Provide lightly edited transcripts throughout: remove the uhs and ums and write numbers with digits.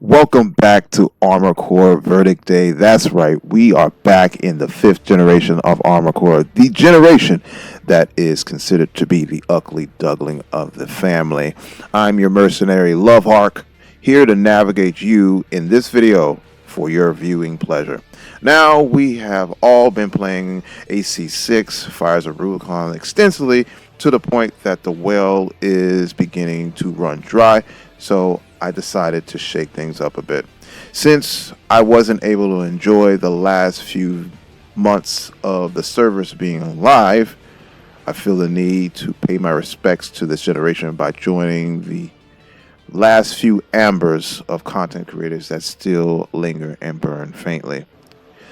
Welcome back to Armor Core Verdict Day. That's right, we are back in the fifth generation of Armor Core, the generation that is considered to be the ugly duckling of the family. I'm your mercenary Lovehark, here to navigate you in this video for your viewing pleasure. Now, we have all been playing AC6, Fires of Rubicon, extensively to the point that the well is beginning to run dry, so I decided to shake things up a bit. Since I wasn't able to enjoy the last few months of the servers being live, I feel the need to pay my respects to this generation by joining the last few ambers of content creators that still linger and burn faintly.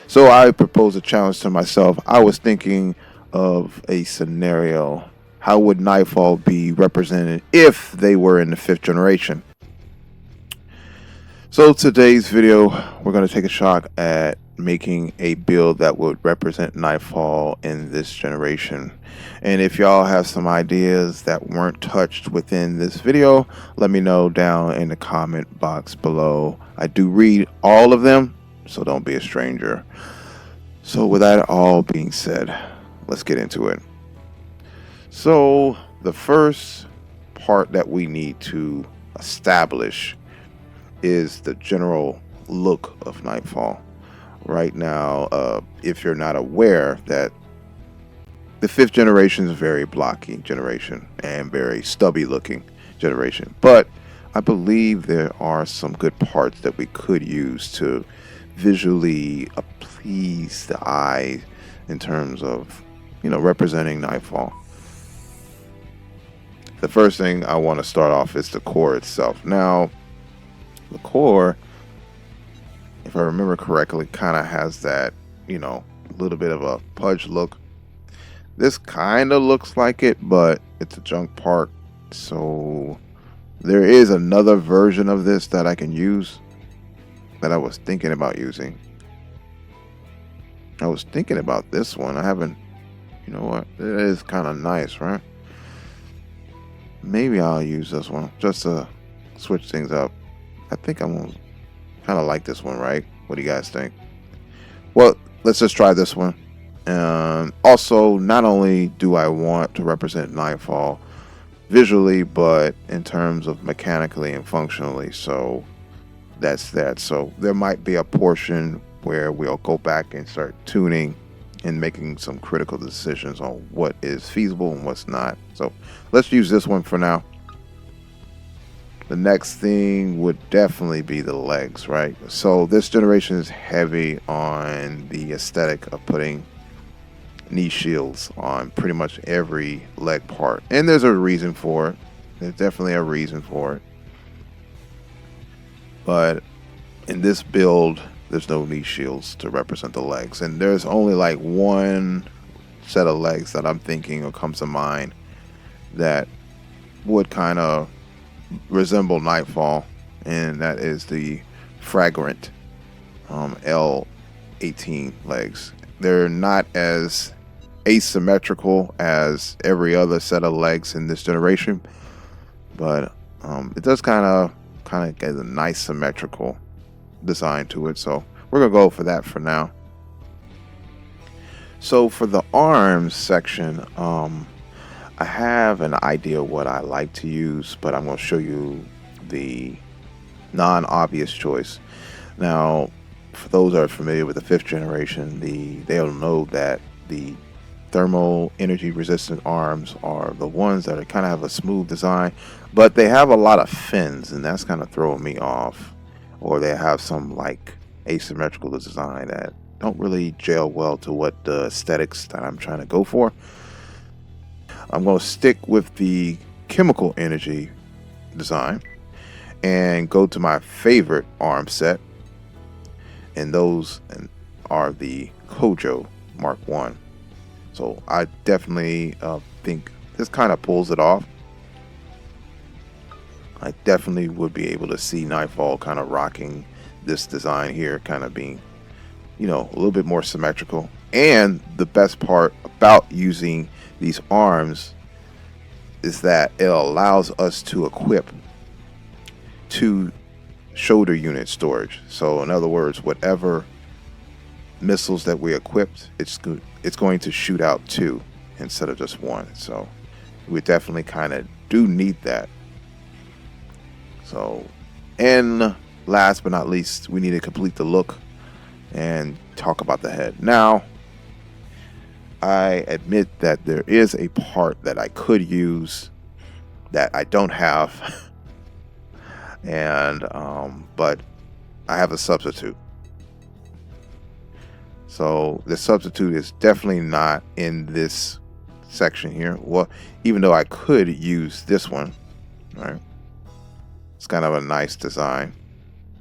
So I proposed a challenge to myself. I was thinking of a scenario. How would NightFall be represented if they were in the fifth generation? So today's video, we're going to take a shot at making a build that would represent NightFall in this generation. And if y'all have some ideas that weren't touched within this video, let me know down in the comment box below. I do read all of them, so don't be a stranger. So with that all being said, let's get into it. So the first part that we need to establish is the general look of NightFall. Right now, if you're not aware, that the fifth generation is a very blocky generation and very stubby looking generation, but I believe there are some good parts that we could use to visually please the eye in terms of, representing NightFall. The first thing I want to start off is the core itself. Now, the core, if I remember correctly, kind of has that, little bit of a pudge look. This kind of looks like it, but it's a junk part. So there is another version of this that I can use that I was thinking about using. I was thinking about this one. I haven't, you know what? It is kind of nice, right? Maybe I'll use this one just to switch things up. I think I'm gonna kind of like this one, right? What do you guys think? Well, let's just try this one. Also, not only do I want to represent NightFall visually, but in terms of mechanically and functionally. So that's that. So there might be a portion where we'll go back and start tuning and making some critical decisions on what is feasible and what's not. So let's use this one for now. The next thing would definitely be the legs, right? So this generation is heavy on the aesthetic of putting knee shields on pretty much every leg part. And there's a reason for it. There's definitely a reason for it. But in this build, there's no knee shields to represent the legs. And there's only like one set of legs that I'm thinking or comes to mind that would kind of resemble NightFall, and that is the fragrant L18 legs. They're not as asymmetrical as every other set of legs in this generation, but it does kind of get a nice symmetrical design to it, so we're gonna go for that for now. So for the arms section, I have an idea what I like to use, but I'm going to show you the non-obvious choice. Now, for those that are familiar with the fifth generation, they'll know that the thermal energy resistant arms are the ones that are kind of have a smooth design, but they have a lot of fins, and that's kind of throwing me off. Or they have some like asymmetrical design that don't really gel well to what the aesthetics that I'm trying to go for. I'm going to stick with the chemical energy design and go to my favorite arm set, and those are the Kojo Mark 1. So I definitely think this kind of pulls it off. I definitely would be able to see NightFall kind of rocking this design here, kind of being, a little bit more symmetrical. And the best part about using these arms is that it allows us to equip two shoulder unit storage. So in other words, whatever missiles that we equipped, it's going to shoot out 2 instead of just 1. So we definitely kind of do need that. So, and last but not least, we need to complete the look and talk about the head. Now, I admit that there is a part that I could use that I don't have, and but I have a substitute. So the substitute is definitely not in this section here. Well, even though I could use this one, right? It's kind of a nice design,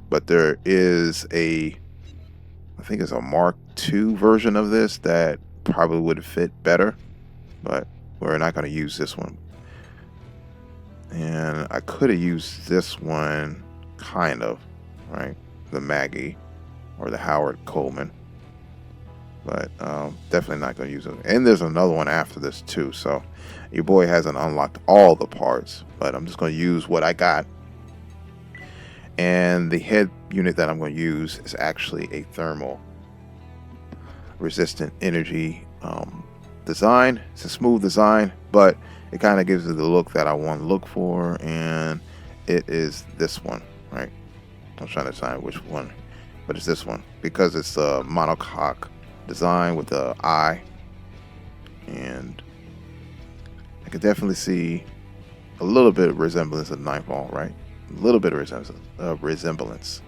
but there is I think it's a Mark II version of this that probably would fit better, but we're not going to use this one. And I could have used this one, kind of, right? The Maggie or the Howard Coleman, but definitely not going to use it. And there's another one after this too, so your boy hasn't unlocked all the parts, but I'm just going to use what I got. And the head unit that I'm going to use is actually a thermal resistant energy design. It's a smooth design, but it kind of gives it the look that I want to look for, and it is this one, right? I'm trying to decide which one, but it's this one because it's a monocoque design with the eye, and I could definitely see a little bit of resemblance of NightFall, right? A little bit of resemblance.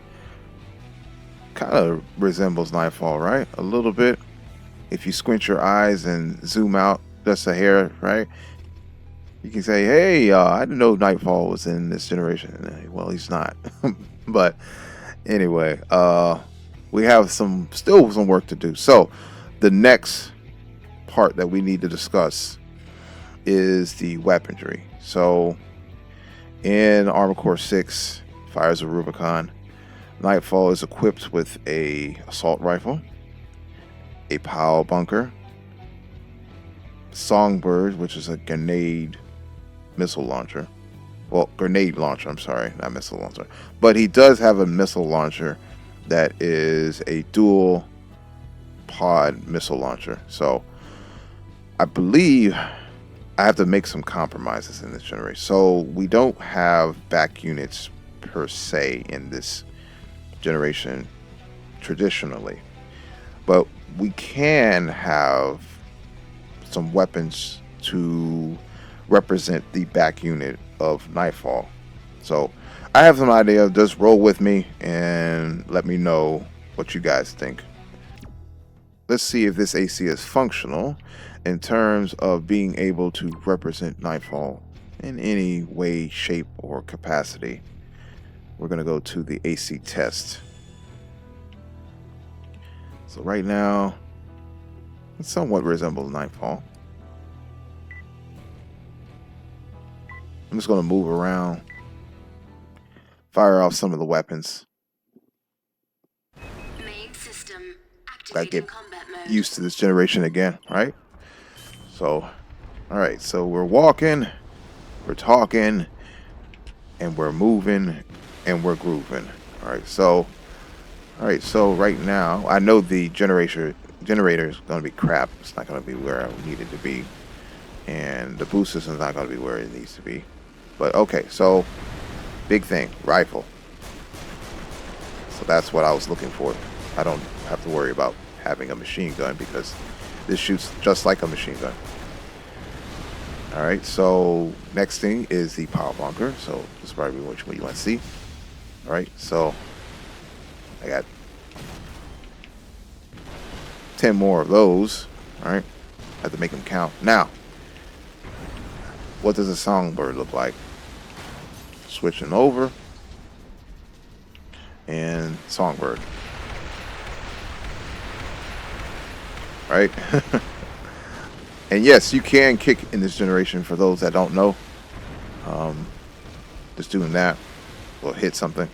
Kind of resembles NightFall, right? A little bit. If you squint your eyes and zoom out just a hair, right? You can say, hey, I didn't know NightFall was in this generation. Well, he's not. But anyway, we have still some work to do. So the next part that we need to discuss is the weaponry. So in Armored Core 6, Fires of Rubicon, NightFall is equipped with a assault rifle, a POW bunker, Songbird, which is a grenade missile launcher. Well, grenade launcher, I'm sorry, not missile launcher. But he does have a missile launcher that is a dual pod missile launcher. So I believe I have to make some compromises in this generation. So we don't have back units per se in this generation traditionally, but we can have some weapons to represent the back unit of NightFall. So I have some idea. Just roll with me and let me know what you guys think. Let's see if this AC is functional in terms of being able to represent NightFall in any way, shape, or capacity. We're going to go to the AC test. So right now, it somewhat resembles NightFall. I'm just going to move around, fire off some of the weapons. Main system I get combat mode. used to this generation again, right? So, all right, so we're walking, we're talking, and we're moving, and we're grooving. All right, so right now, I know the generator is going to be crap. It's not going to be where I need it to be. And the boost system is not going to be where it needs to be. But okay, so big thing, rifle. So that's what I was looking for. I don't have to worry about having a machine gun because this shoots just like a machine gun. All right, so next thing is the power bunker. So this is probably which one you want to see. All right, so I got 10 more of those. All right, I have to make them count. Now, what does a songbird look like? Switching over, and songbird. Right? And yes, you can kick in this generation for those that don't know. Just doing that will hit something.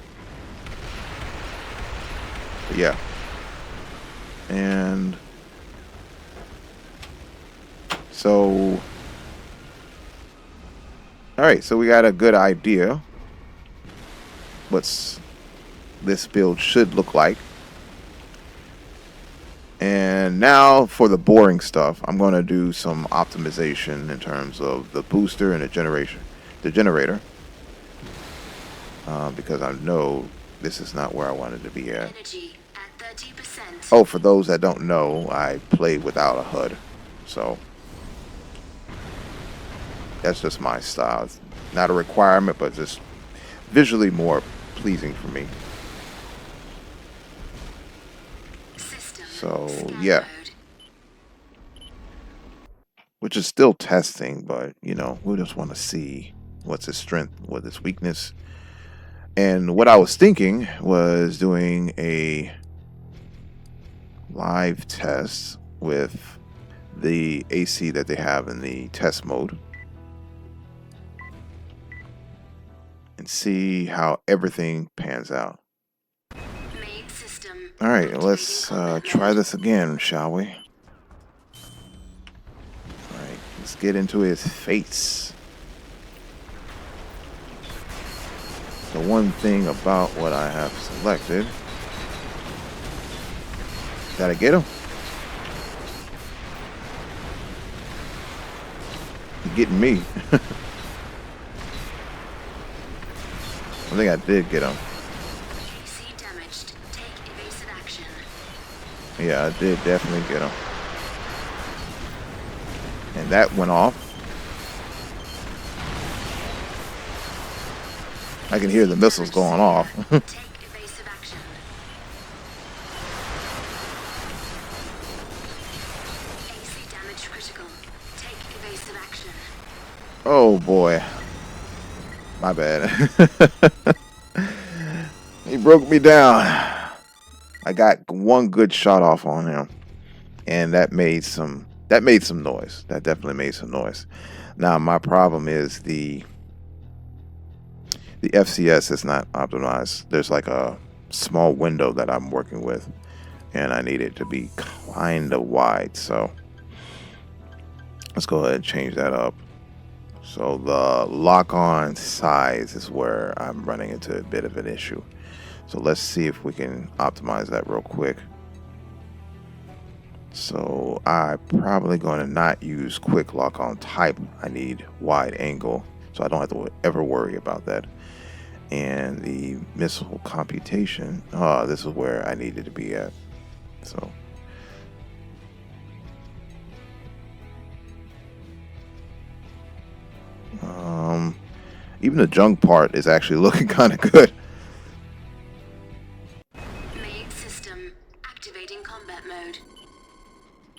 But yeah. And so, all right, so we got a good idea what's this build should look like. And now for the boring stuff, I'm going to do some optimization in terms of the booster and the generator, because I know this is not where I wanted to be at. Oh, for those that don't know, I played without a HUD, so that's just my style. It's not a requirement, but just visually more pleasing for me. So yeah, which is still testing, but you know, we just want to see what's his strength, what his weakness. And what I was thinking was doing a live test with the AC that they have in the test mode and see how everything pans out. All right, let's try this again, shall we? All right, let's get into his face. The one thing about what I have selected. Gotta get him. He's getting me. I think I did get him. Yeah, I did definitely get him. And that went off. I can hear the missiles going off. Oh boy. My bad. He broke me down. I got one good shot off on him, and that made some noise. That definitely made some noise. Now my problem is the FCS is not optimized. There's like a small window that I'm working with, and I need it to be kind of wide. So let's go ahead and change that up. So the lock-on size is where I'm running into a bit of an issue. So let's see if we can optimize that real quick. So I'm probably going to not use quick lock on type. I need wide angle, so I don't have to ever worry about that. And the missile computation, this is where I needed to be at. So even the junk part is actually looking kind of good. System activating combat mode.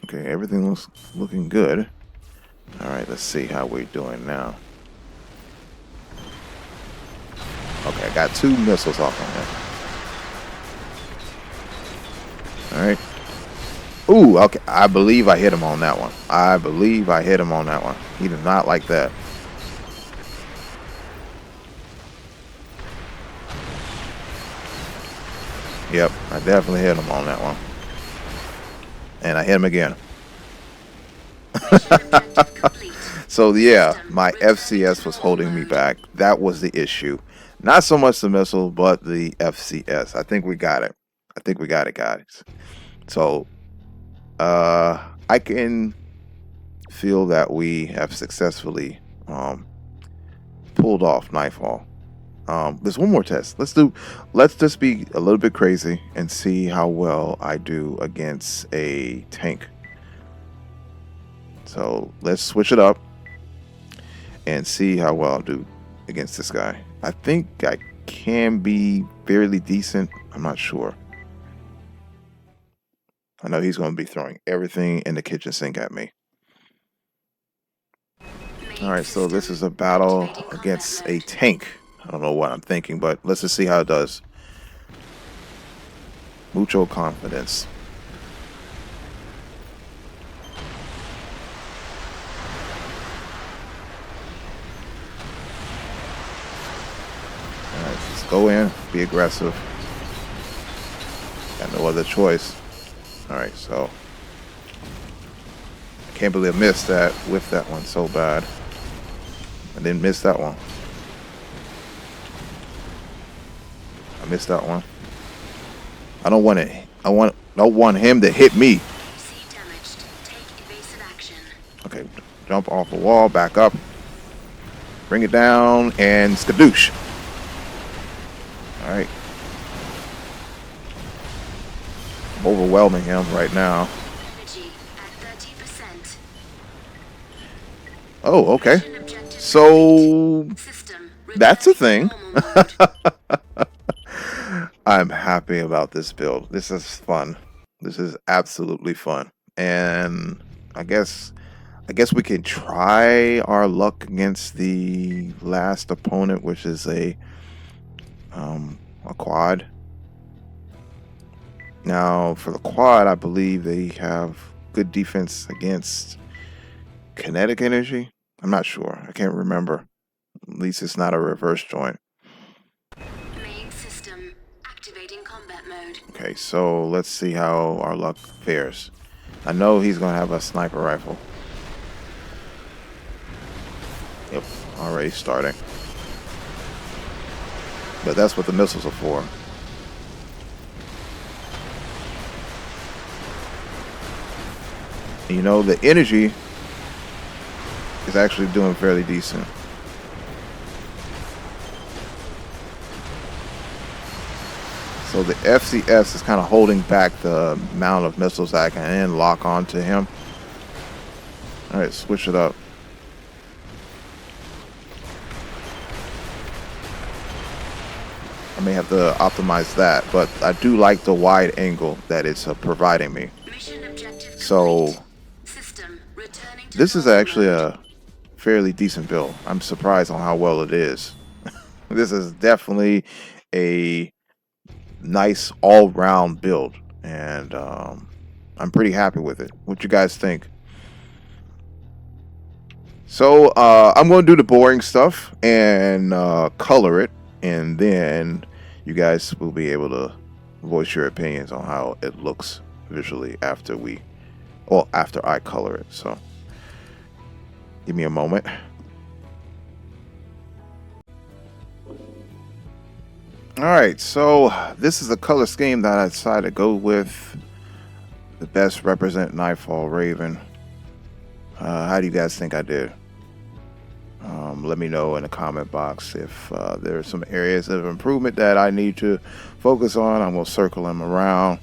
Okay, everything looks looking good. All right, let's see how we're doing now. Okay, I got 2 missiles off on him. All right. Ooh, okay. I believe I hit him on that one. He did not like that. Yep, I definitely hit him on that one. And I hit him again. So yeah, my FCS was holding me back. That was the issue. Not so much the missile, but the FCS. I think we got it. Guys. So I can feel that we have successfully pulled off NightFall. There's one more test. Let's just be a little bit crazy and see how well I do against a tank. So let's switch it up and see how well I'll do against this guy. I think I can be fairly decent. I'm not sure. I know he's going to be throwing everything in the kitchen sink at me. Alright, so this is a battle against a tank. I don't know what I'm thinking, but let's just see how it does. Mucho confidence. Alright, let's go in, be aggressive. Got no other choice. Alright, so I can't believe I missed that, whiffed that one so bad. I didn't miss that one. I missed that one. I don't want it. Don't want him to hit me. See damaged. Take evasive action. Okay, jump off the wall, back up, bring it down, and skadoosh. All right. I'm overwhelming him right now. Energy at 30%. Oh, okay. Mission objective So complete. System that's a returning thing. to normal mode. I'm happy about this build. This is fun. This is absolutely fun. And I guess we can try our luck against the last opponent, which is a quad. Now, for the quad, I believe they have good defense against kinetic energy. I'm not sure. I can't remember. At least it's not a reverse joint. Main system activating combat mode. Okay, so let's see how our luck fares. I know he's going to have a sniper rifle. Yep, already starting. But that's what the missiles are for. You know, the energy is actually doing fairly decent. So the FCS is kind of holding back the amount of missiles I can lock onto him. All right, switch it up. I may have to optimize that, but I do like the wide angle that it's providing me. Mission objective So complete. System returning to this is normal actually mode. a fairly decent build. I'm surprised on how well it is. This is definitely a nice all-round build, and I'm pretty happy with it. What you guys think? So I'm going to do the boring stuff and color it, and then you guys will be able to voice your opinions on how it looks visually after I color it. So give me a moment. All right, so this is a color scheme that I decided to go with the best represent Nightfall Raven. How do you guys think I did? Let me know in the comment box if there are some areas of improvement that I need to focus on. I'm going to circle them around.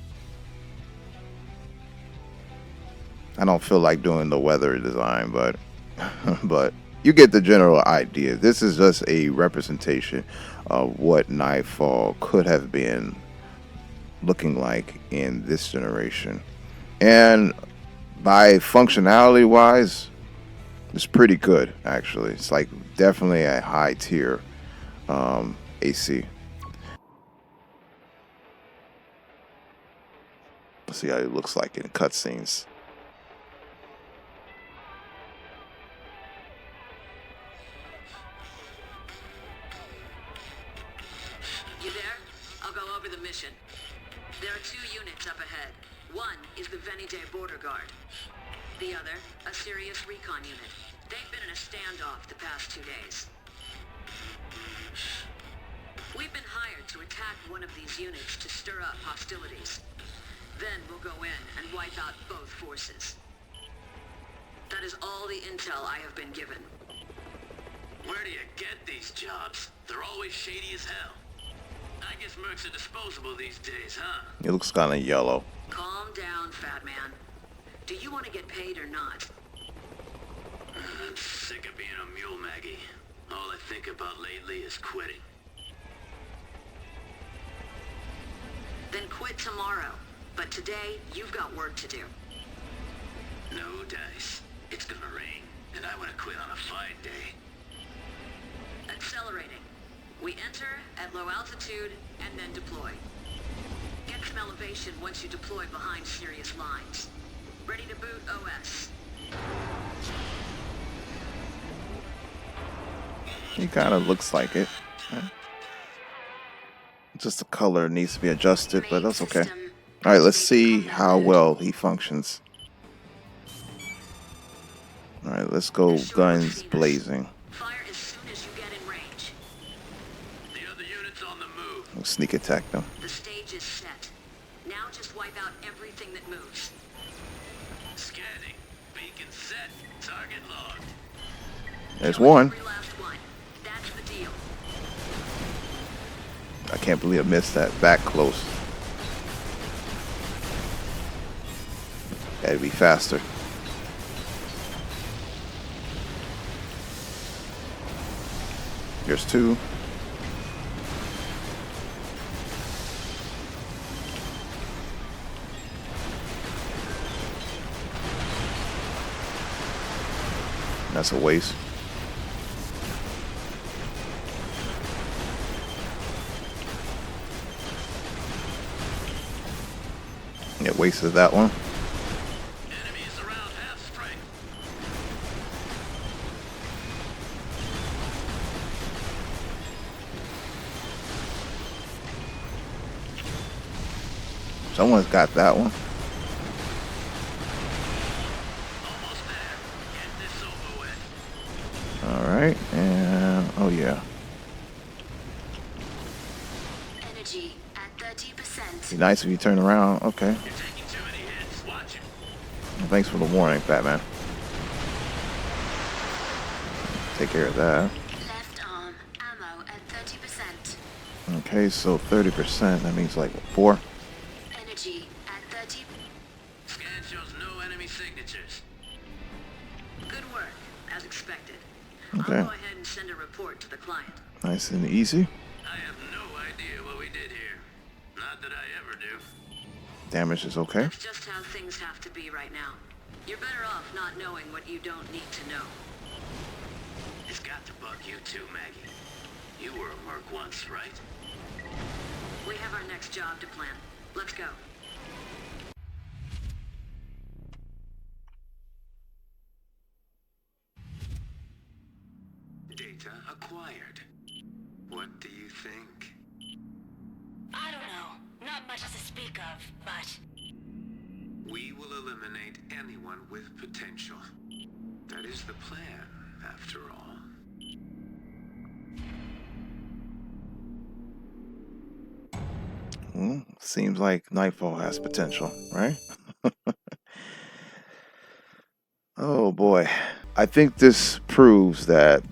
I don't feel like doing the weather design, but but you get the general idea. This is just a representation of what Nightfall could have been looking like in this generation. And by functionality wise, it's pretty good actually. It's like definitely a high tier AC. Let's see how it looks like in cutscenes. You there? I'll go over the mission. There are 2 units up ahead. One is the Venite border guard. The other, a serious recon unit. They've been in a standoff the past 2 days. We've been hired to attack one of these units to stir up hostilities. Then we'll go in and wipe out both forces. That is all the intel I have been given. Where do you get these jobs? They're always shady as hell. I guess mercs are disposable these days, huh? It looks kind of yellow. Calm down, fat man. Do you want to get paid or not? I'm sick of being a mule, Maggie. All I think about lately is quitting. Then quit tomorrow. But today, you've got work to do. No dice. It's gonna rain, and I want to quit on a fine day. Accelerating. We enter at low altitude and then deploy. Get some elevation once you deploy behind serious lines. Ready to boot OS. He kind of looks like it. Just the color needs to be adjusted, but that's okay. All right, let's see how well he functions. All right, let's go guns blazing. Fire as soon as you get in range. The other unit's on the move. We'll sneak attack them. The stage is set. Now just wipe out everything that moves. Scanning. Beacon set. Target logged. There's Kill one. every last one. That's the deal. I can't believe I missed that close. Gotta be faster. Here's two. That's a waste. It wasted that one. Enemies around half strength. Someone's got that one. Almost there. Get this over with. All right, and oh yeah. Energy at 30%. Be nice if you turn around. Okay. You're taking too many hits. Watch it. Thanks for the warning, Batman. Take care of that. Left arm ammo at 30%. Okay, so 30%. That means like 4. Energy at 30. Scan shows no enemy signatures. Good work, as expected. Okay. I'll go ahead and send a report to the client. Nice and easy. I have no idea what we did here. Not that I ever do. Damage is okay. That's just how things have to be right now. You're better off not knowing what you don't need to know. It's got to bug you too, Maggie. You were a merc once, right? We have our next job to plan. Let's go. Data acquired. What do you think? I don't know. Not much to speak of, but... We will eliminate anyone with potential. That is the plan, after all. Well, seems like NightFall has potential, right? Oh boy. I think this proves that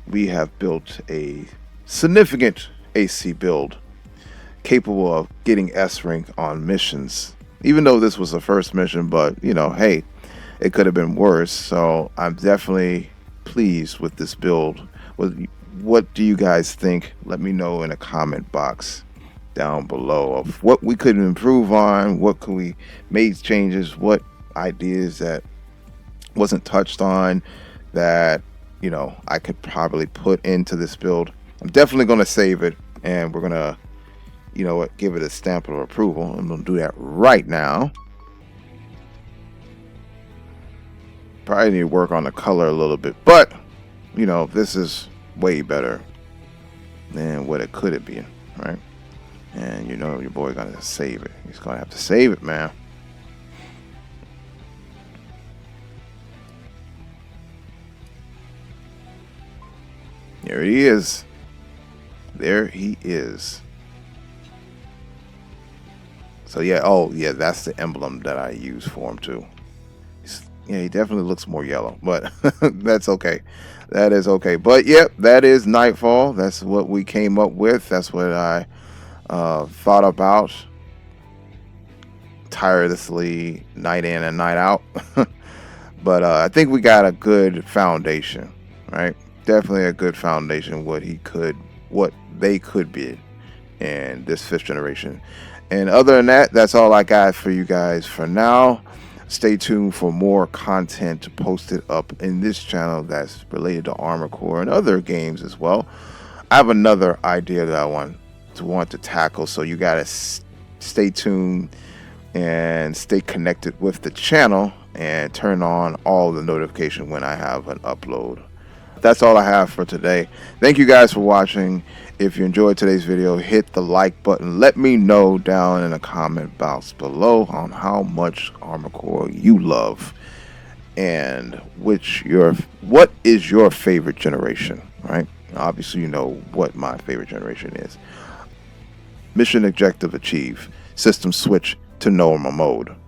we have built a significant AC build capable of getting S rank on missions. Even though this was the first mission, but you know, hey, it could have been worse. So I'm definitely pleased with this build. What do you guys think? Let me know in the comment box down below of what we could improve on, what could we make changes, what ideas that wasn't touched on that, you know, I could probably put into this build. I'm definitely going to save it, and we're going to, you know what, give it a stamp of approval. I'm going to do that right now. Probably need to work on the color a little bit, but, you know, this is way better than what it could have been, right? And you know your boy gonna save it. He's gonna have to save it, man. There he is. There he is. So yeah, oh yeah, that's the emblem that I use for him too. Yeah, he definitely looks more yellow, but that's okay. That is okay. But yep, that is NightFall. That's what we came up with. That's what I thought about tirelessly, night in and night out. But I think we got a good foundation, right? Definitely a good foundation. What they could be in this 5th generation. And other than that, that's all I got for you guys for now. Stay tuned for more content posted up in this channel that's related to Armored Core and other games as well. I have another idea that I want to tackle, so you gotta stay tuned and stay connected with the channel and turn on all the notification when I have an upload. That's all I have for today. Thank you guys for watching. If you enjoyed today's video, hit the like button. Let me know down in the comment box below on how much Armored Core you love and what is your favorite generation, right? Obviously you know what my favorite generation is. Mission objective achieved. system switch to normal mode.